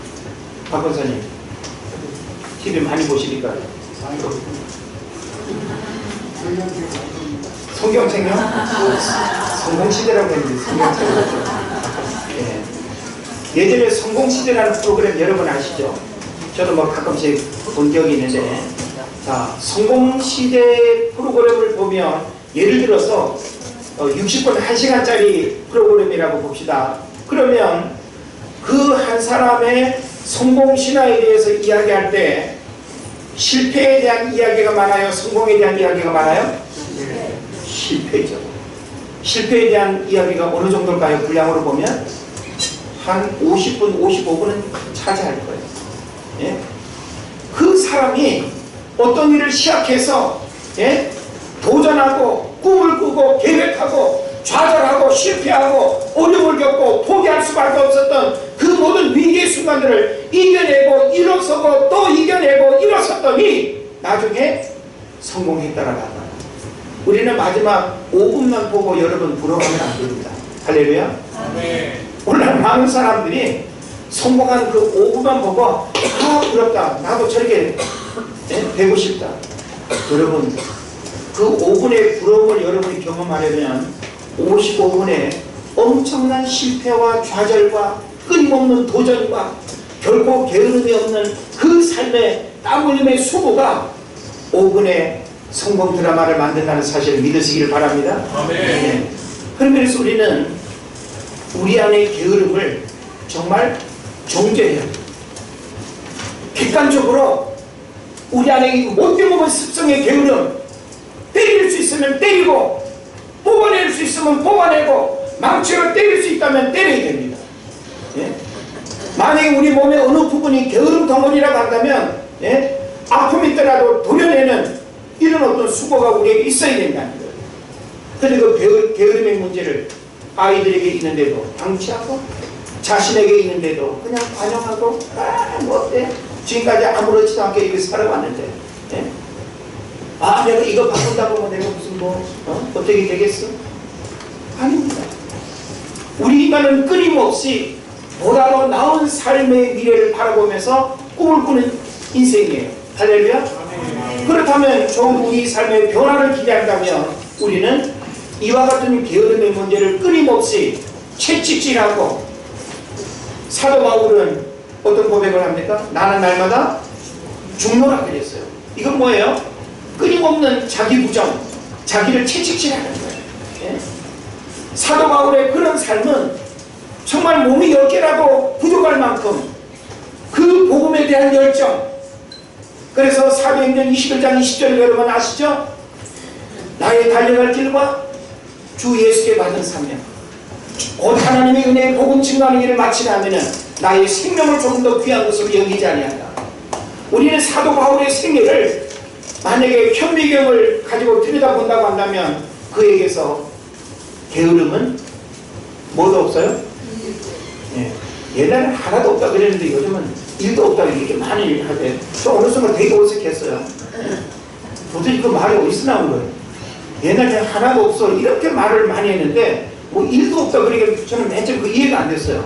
박 권사님 TV 많이 보시니까 성경책요? 성공시대라고 했는데 성경책. 예전에 성공시대라는 프로그램 여러분 아시죠? 저도 뭐 가끔씩 본 적이 있는데, 자, 성공시대 프로그램을 보면 예를 들어서 60분 1시간짜리 프로그램이라고 봅시다. 그러면 그 한 사람의 성공신화에 대해서 이야기할 때 실패에 대한 이야기가 많아요? 성공에 대한 이야기가 많아요? 실패죠. 실패에 대한 이야기가 어느 정도일까요? 분량으로 보면 한 50분, 55분은 차지할 거예요. 예? 그 사람이 어떤 일을 시작해서 예? 도전하고 꿈을 꾸고 계획하고 좌절하고 실패하고 어려움을 겪고 포기할 수밖에 없었던 그 모든 위기의 순간들을 이겨내고 일어서고 또 이겨내고 일어섰더니 나중에 성공했다라고 한다. 우리는 마지막 5분만 보고 여러분 부러워하면 안 됩니다. 할렐루야. 네. 오늘 많은 사람들이 성공한 그 5분만 보고 아 부럽다 나도 저렇게 되고 싶다. 여러분 그 5분의 부러움을 여러분이 경험하려면 55분의 엄청난 실패와 좌절과 끊임없는 도전과 결코 게으름이 없는 그 삶의 땀 흘림의 수고가 5분의 성공 드라마를 만든다는 사실을 믿으시기를 바랍니다. 네. 그래서 우리는 우리 안의 게으름을 정말 정죄해야 돼요. 객관적으로 우리 안에 못되먹은 습성의 게으름 때릴 수 있으면 때리고 뽑아낼 수 있으면 뽑아내고 망치로 때릴 수 있다면 때려야 됩니다. 예? 만약에 우리 몸의 어느 부분이 게으름 덩어리라고 한다면 예? 아픔이 있더라도 도려내는 이런 어떤 수고가 우리에게 있어야 된다는 거예요. 그런데 그 게으름의 문제를 아이들에게 있는데도 방치하고 자신에게 있는데도 그냥 관용하고 뭐 어때? 지금까지 아무렇지도 않게 이렇게 살아왔는데 예? 내가 이거 바꾼다고 하면 내가 무슨 어떻게 되겠어? 아닙니다. 우리 인간은 끊임없이 보다 더 나은 삶의 미래를 바라보면서 꿈을 꾸는 인생이에요. 할렐루야? 그렇다면 좋은 우리 삶의 변화를 기대한다면 우리는 이와 같은 게으름의 문제를 끊임없이 채찍질하고 사도 바울은 어떤 고백을 합니까? 나는 날마다 죽노라 그랬어요. 이건 뭐예요? 끊임없는 자기 부정, 자기를 채찍질하는 거예요. 예? 사도 바울의 그런 삶은 정말 몸이 10개라도 부족할 만큼 그 복음에 대한 열정. 그래서 사도행전 21장 20절을 여러분 아시죠? 나의 달려갈 길과 주 예수께 받은 사명, 곧 하나님의 은혜의 복음 증거하는 일을 마치려 하면은 나의 생명을 조금 더 귀한 것으로 여기지 아니한다. 우리는 사도 바울의 생애를 만약에 현미경을 가지고 들여다본다고 한다면 그에게서 게으름은 뭐도 없어요? 예. 옛날에는 하나도 없다 그랬는데 요즘은 일도 없다고 이렇게 많이 하대. 저 어느 순간 되게 어색했어요. 도대체 그 말이 어디서 나온 거예요? 옛날에 하나도 없어 이렇게 말을 많이 했는데 뭐 일도 없다 그러니까 저는 맨 처음 그 이해가 안 됐어요.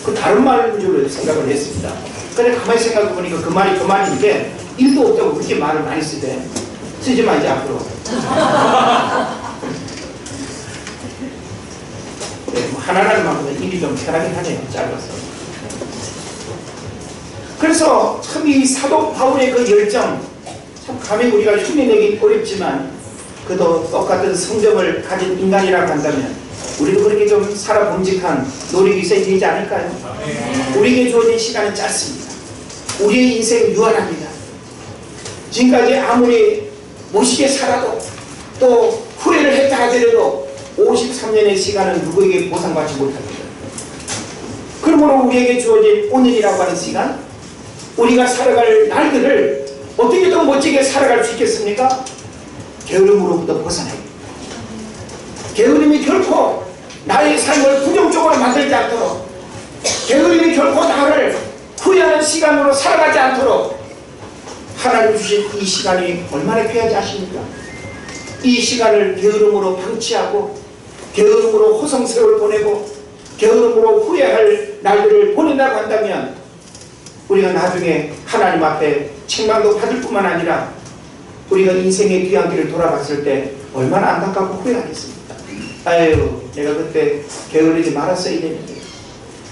그 다른 말인 줄 생각을 했습니다. 근데 가만히 생각해 보니까 그 말이 그 말인데 일도 없다고 그렇게 말을 많이 쓰대. 쓰지 마 이제 앞으로. 네, 뭐 하나라는 만큼은 일이 좀 편하긴 하네요. 짧아서. 그래서 참 이 사도 바울의 그 열정 참 감히 우리가 흉내내기 어렵지만 그도 똑같은 성정을 가진 인간이라고 한다면 우리도 그렇게 좀 살아봄직한 노력이 있어야 되지 않을까요? 우리에게 주어진 시간은 짧습니다. 우리의 인생은 유한합니다. 지금까지 아무리 멋있게 살아도 또 후회를 했다 하더라도 53년의 시간은 누구에게 보상받지 못합니다. 그러므로 우리에게 주어진 오늘이라고 하는 시간, 우리가 살아갈 날들을 어떻게 더 멋지게 살아갈 수 있겠습니까? 게으름으로부터 벗어나요. 게으름이 결코 나의 삶을 부정적으로 만들지 않도록, 게으름이 결코 나를 후회하는 시간으로 살아가지 않도록 하나님 주신 이 시간이 얼마나 귀하지 아십니까? 이 시간을 게으름으로 방치하고 게으름으로 호성세월 보내고 게으름으로 후회할 날들을 보낸다고 한다면 우리가 나중에 하나님 앞에 책망도 받을 뿐만 아니라 우리가 인생의 귀한 길을 돌아봤을 때 얼마나 안타깝고 후회하겠습니까? 아유, 내가 그때 게으르지 말았어야 되는데,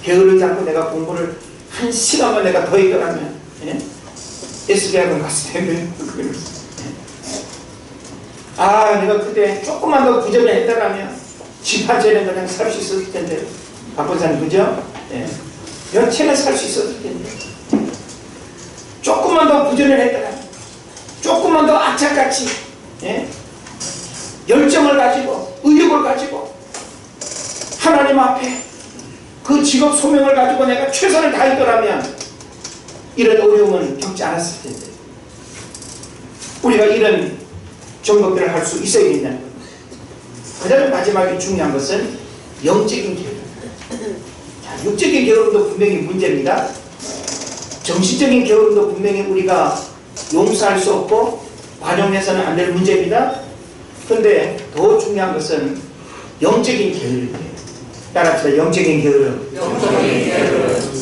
게으르지 않고 내가 공부를 1시간만 내가 더 했더라면 SB학원 갔을 텐데 내가 그때 조금만 더 부전을 했더라면 집화제는 그냥 살 수 있었을 텐데. 박보사님 그죠? 몇 채는 살 수 있었을 텐데. 조금만 더 부전을 했더라면, 조금만 더 악착같이 열정을 가지고 의욕을 가지고 하나님 앞에 그 직업 소명을 가지고 내가 최선을 다했더라면 이런 어려움은 겪지 않았을 텐데. 우리가 이런 정법들을 할 수 있어야 된다는 겁니다. 그 다음에 마지막에 중요한 것은 영적인 게으름. 육적인 게으름도 분명히 문제입니다. 정신적인 게으름도 분명히 우리가 용서할 수 없고 관용해서는 안 될 문제입니다. 그런데 더 중요한 것은 영적인 게으름이에요. 따라합시다. 영적인 게으름. 영적인 게으름.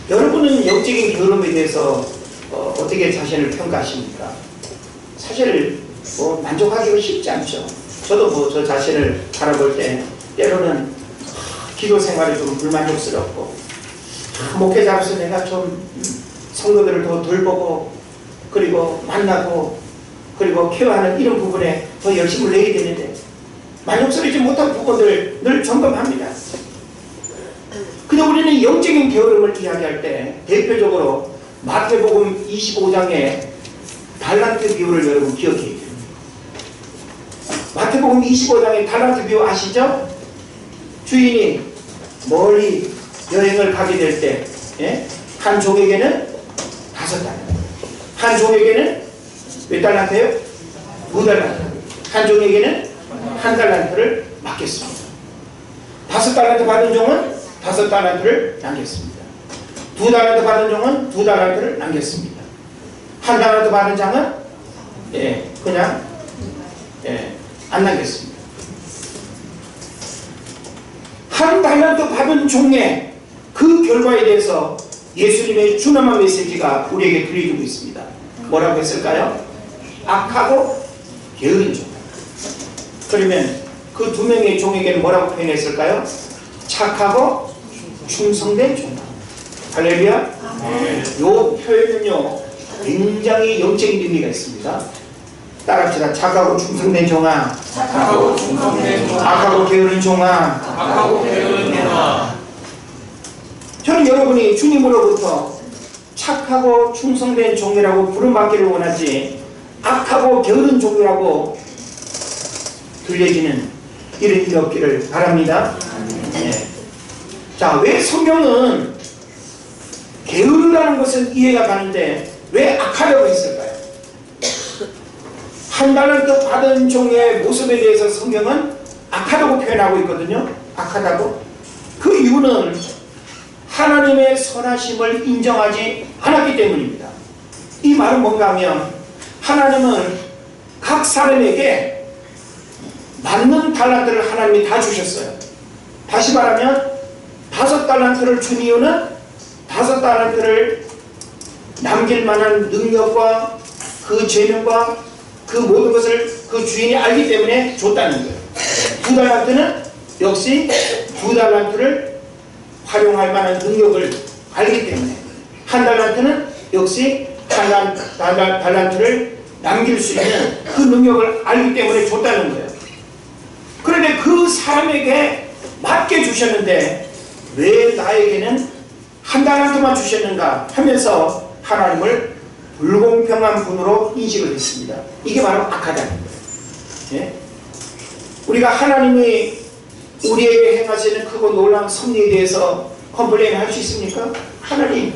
여러분은 영적인 게으름에 대해서 어떻게 자신을 평가하십니까? 사실 만족하기가 쉽지 않죠. 저도 저 자신을 바라볼 때 때로는 기도 생활이 좀 불만족스럽고, 목회자로서 내가 좀 성도들을 더 돌보고 그리고 만나고 그리고 케어하는 이런 부분에 더 열심을 내게 되는데 만족스럽지 못한 부분들을 늘 점검합니다. 근데 우리는 영적인 게으름을 이야기할 때 대표적으로 마태복음 25장의 달란트 비유를 여러분 기억해야 됩니다. 마태복음 25장의 달란트 비유 아시죠? 주인이 멀리 여행을 가게 될 때, 한 종에게는 5달란트, 한 종에게는 몇 달란트예요? 2달란트, 한 종에게는 1달란트를 맡겼습니다. 5달란트 받은 종은 5달란트를 남겼습니다. 2달란트 받은 종은 2달란트를 남겼습니다. 1달란트 받은 장은 그냥 안 남겼습니다. 1달란트 받은 종의 그 결과에 대해서 예수님의 준엄한 메시지가 우리에게 들려주고 있습니다. 뭐라고 했을까요? 악하고 게으른 종. 그러면 그 2명의 종에게는 뭐라고 표현했을까요? 착하고 충성된 종. 할렐루야. 이 표현은요 굉장히 영적인 의미가 있습니다. 따라합시다. 착하고 충성된 종아, 착하고 충성된 종아, 악하고 게으른 종아, 악하고 게으른 종아. 저는 여러분이 주님으로부터 착하고 충성된 종이라고 부름받기를 원하지 악하고 게으른 종이라고 들려지는 이런 일이 없기를 바랍니다. 자, 왜 성경은 게으르다는 것은 이해가 가는데 왜 악하려고 했을까요? 1달란트 받은 종의 모습에 대해서 성경은 악하다고 표현하고 있거든요. 악하다고. 그 이유는 하나님의 선하심을 인정하지 않았기 때문입니다. 이 말은 뭔가 하면 하나님은 각 사람에게 맞는 달란트를 하나님이 다 주셨어요. 다시 말하면 5달란트를 준 이유는 5달란트를 남길 만한 능력과 그 재능과 그 모든 것을 그 주인이 알기 때문에 줬다는 거예요. 2달란트는 역시 2달란트를 활용할 만한 능력을 알기 때문에 1달란트는 역시 달란트를 남길 수 있는 그 능력을 알기 때문에 줬다는 거예요. 그런데 그 사람에게 맞게 주셨는데 왜 나에게는 1달란트만 주셨는가 하면서 하나님을 불공평한 분으로 인식을 했습니다. 이게 바로 악하다는 거예요. 우리가 하나님이 우리에게 행하시는 크고 놀라운 섭리에 대해서 컴플레인 할 수 있습니까? 하나님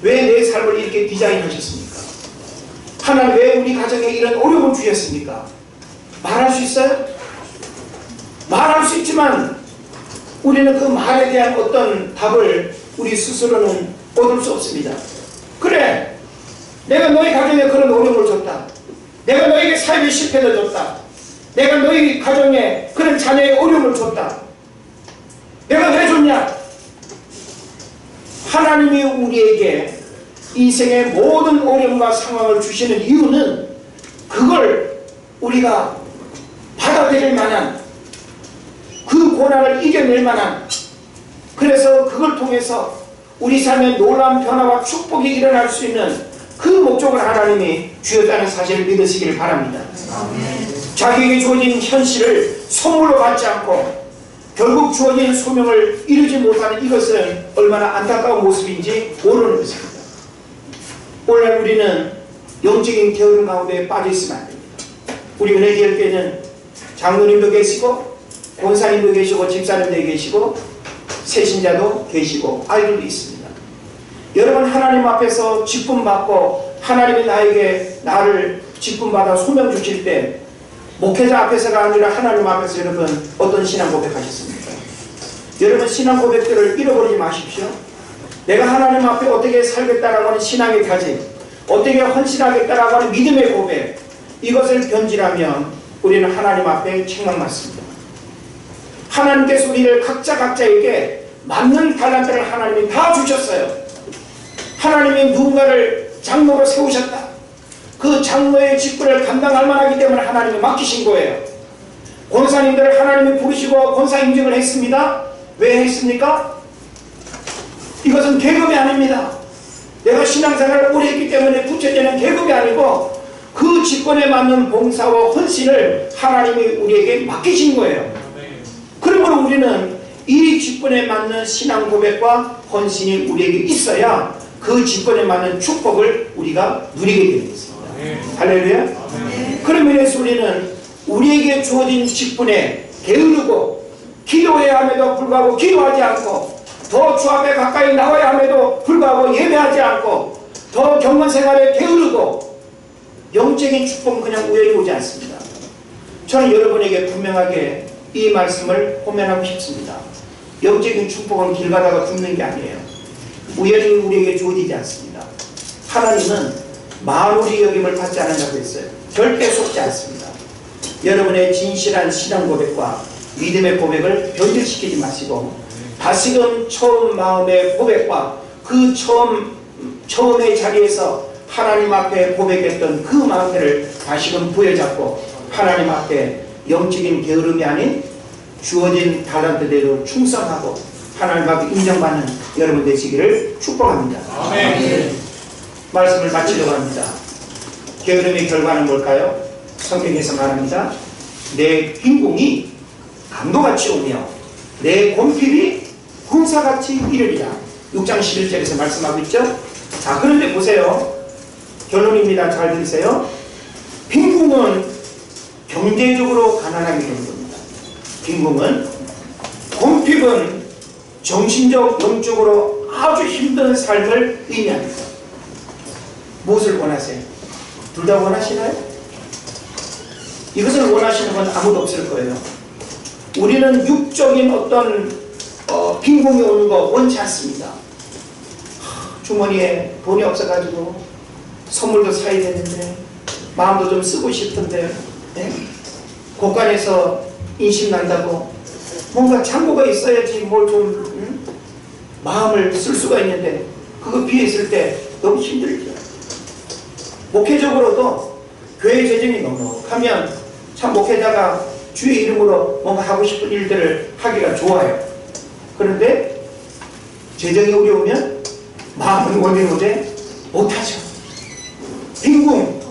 왜 내 삶을 이렇게 디자인하셨습니까? 하나님 왜 우리 가정에 이런 어려움을 주셨습니까? 말할 수 있어요? 말할 수 있지만 우리는 그 말에 대한 어떤 답을 우리 스스로는 얻을 수 없습니다. 그래, 내가 너희 가정에 그런 어려움을 줬다. 내가 너에게 삶의 실패를 줬다. 내가 너희 가정에 그런 자녀의 어려움을 줬다. 내가 왜 줬냐? 하나님이 우리에게 인생의 모든 어려움과 상황을 주시는 이유는 그걸 우리가 받아들일 만한 그 고난을 이겨낼 만한, 그래서 그걸 통해서 우리 삶에 놀라운 변화와 축복이 일어날 수 있는 그 목적을 하나님이 주었다는 사실을 믿으시길 바랍니다. 자기에게 주어진 현실을 선물로 받지 않고 결국 주어진 소명을 이루지 못하는 이것은 얼마나 안타까운 모습인지 모르는 것입니다. 오늘 우리는 영적인 게으름 가운데 빠져 있으면 안 됩니다. 우리 은혜교회는 장로님도 계시고 권사님도 계시고 집사님도 계시고 세신자도 계시고 아이들도 있습니다. 여러분 하나님 앞에서 직분받고 하나님이 나를 직분받아 소명 주실 때 목회자 앞에서가 아니라 하나님 앞에서 여러분 어떤 신앙 고백하셨습니까? 여러분 신앙 고백들을 잃어버리지 마십시오. 내가 하나님 앞에 어떻게 살겠다라고 하는 신앙의 다짐, 어떻게 헌신하겠다라고 하는 믿음의 고백, 이것을 변질하면 우리는 하나님 앞에 책망받습니다. 하나님께서 우리를 각자에게 맞는 달란트를 하나님이 다 주셨어요. 하나님이 누군가를 장로로 세우셨다. 그 장로의 직분을 감당할 만하기 때문에 하나님이 맡기신 거예요. 권사님들을 하나님이 부르시고 권사 임직을 했습니다. 왜 했습니까? 이것은 계급이 아닙니다. 내가 신앙생활을 오래 했기 때문에 붙여지는 계급이 아니고 그 직분에 맞는 봉사와 헌신을 하나님이 우리에게 맡기신 거예요. 그러므로 우리는 이 직분에 맞는 신앙 고백과 헌신이 우리에게 있어야 그 직분에 맞는 축복을 우리가 누리게 되겠습니다. 할렐루야. 그런 면에서 우리는 우리에게 주어진 직분에 게으르고 기도해야 함에도 불구하고 기도하지 않고 더 주 앞에 가까이 나와야 함에도 불구하고 예배하지 않고 더 경건 생활에 게으르고 영적인 축복은 그냥 우연히 오지 않습니다. 저는 여러분에게 분명하게 이 말씀을 호면하고 싶습니다. 영적인 축복은 길 가다가 죽는 게 아니에요. 우연히 우리에게 주어지지 않습니다. 하나님은 만우리 여김을 받지 않는다고 했어요. 절대 속지 않습니다. 여러분의 진실한 신앙 고백과 믿음의 고백을 변질시키지 마시고 다시금 처음 마음의 고백과 그 처음의 자리에서 하나님 앞에 고백했던 그 마음을 다시금 부여잡고 하나님 앞에 영적인 게으름이 아닌 주어진 달란트대로 충성하고 하나님 앞에 인정받는 여러분 되시기를 축복합니다. 아멘. 말씀을 마치려고 합니다. 게으름의 결과는 뭘까요? 성경에서 말합니다. 내 빈궁이 강도같이 오며 내 곤핍이 군사같이 이르리라. 6장 11절에서 말씀하고 있죠. 자, 그런데 보세요. 결론입니다. 잘 들으세요. 빈궁은 경제적으로 가난하게 되는 겁니다. 빈궁은, 곤핍은 정신적, 영적으로 아주 힘든 삶을 의미합니다. 무엇을 원하세요? 둘 다 원하시나요? 이것을 원하시는 건 아무도 없을 거예요. 우리는 육적인 어떤 빈궁이 오는 거 원치 않습니다. 주머니에 돈이 없어가지고 선물도 사야 되는데 마음도 좀 쓰고 싶은데 네? 곳간에서 인심난다고 뭔가 창고가 있어야지 뭘 좀 마음을 쓸 수가 있는데 그거 비했을 때 너무 힘들죠. 목회적으로도 교회 재정이 넉넉하면 참 목회자가 주의 이름으로 뭔가 하고 싶은 일들을 하기가 좋아요. 그런데 재정이 어려우면 마음은 원해오되 못하죠. 빈궁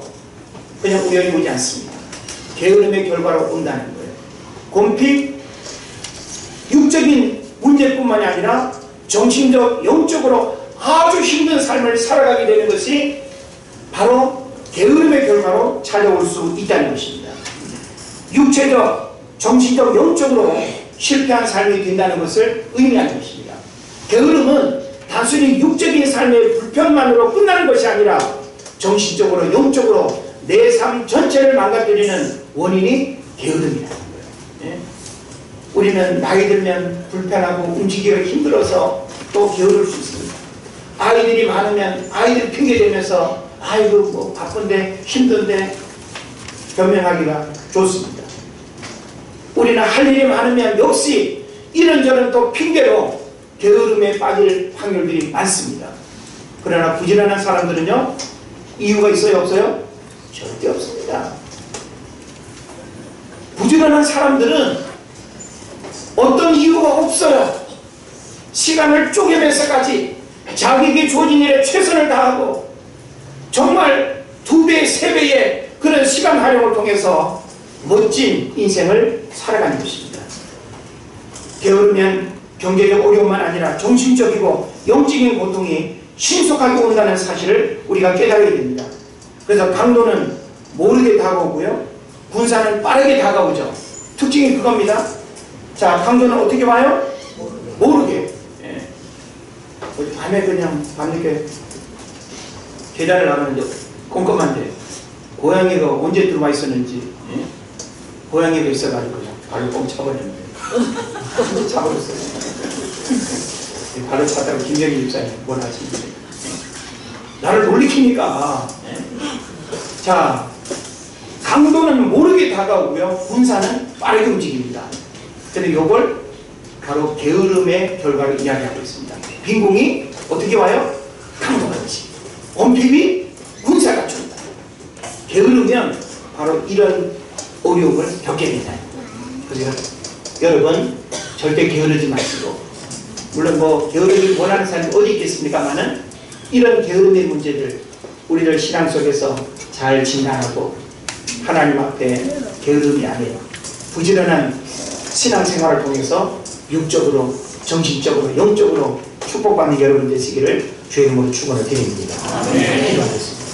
그냥 우연히 오지 않습니다. 게으름의 결과로 온다는 거예요. 곤핍 육적인 문제뿐만이 아니라 정신적, 영적으로 아주 힘든 삶을 살아가게 되는 것이 바로 게으름의 결과로 찾아올 수 있다는 것입니다. 육체적, 정신적, 영적으로 실패한 삶이 된다는 것을 의미하는 것입니다. 게으름은 단순히 육적인 삶의 불편만으로 끝나는 것이 아니라 정신적으로, 영적으로 내 삶 전체를 망가뜨리는 원인이 게으름이라는 거예요. 예? 우리는 나이 들면 불편하고 움직이기가 힘들어서 또 게으를 수 있습니다. 아이들이 많으면 아이들 핑계대면서 아이고 뭐 바쁜데 힘든데 변명하기가 좋습니다. 우리는 할 일이 많으면 역시 이런저런 또 핑계로 게으름에 빠질 확률들이 많습니다. 그러나 부지런한 사람들은요, 이유가 있어요, 없어요? 절대 없습니다. 부지런한 사람들은 어떤 이유가 없어요. 시간을 쪼개면서까지 자기에게 주어진 일에 최선을 다하고 정말 2배, 3배의 그런 시간 활용을 통해서 멋진 인생을 살아가는 것입니다. 게으르면 경제적 어려움만 아니라 정신적이고 영적인 고통이 신속하게 온다는 사실을 우리가 깨달아야 됩니다. 그래서 강도는 모르게 다가오고요, 군사는 빠르게 다가오죠. 특징이 그겁니다. 자, 강도는 어떻게 와요? 모르게. 예. 밤에 그냥 밤늦게 계단을 나가는데 꼼꼼한데 고양이가 언제 들어와 있었는지, 예? 고양이가 있어가지고 그냥 발을 뻥 차버렸는데 차버렸어요. 발을 차다가 김정일 집사님 뭘 하시는데 나를 놀리키니까. 예? 자, 강도는 모르게 다가오고요, 군사는 빠르게 움직입니다. 근데 이걸 바로 게으름의 결과를 이야기하고 있습니다. 빈궁이 어떻게 와요? 강도같이, 곤핍이 군사같이 온다. 게으르면 바로 이런 어려움을 겪게 된다. 그래서 여러분 절대 게으르지 마시고, 물론 뭐 게으르길 원하는 사람이 어디 있겠습니까만은 이런 게으름의 문제들 우리들 신앙 속에서 잘 진단하고 하나님 앞에 게으름이 아니에요, 부지런한 신앙생활을 통해서 육적으로, 정신적으로, 영적으로 축복받는 여러분 되시기를 주의 이름으로 축원을 드립니다. 기도하겠습니다.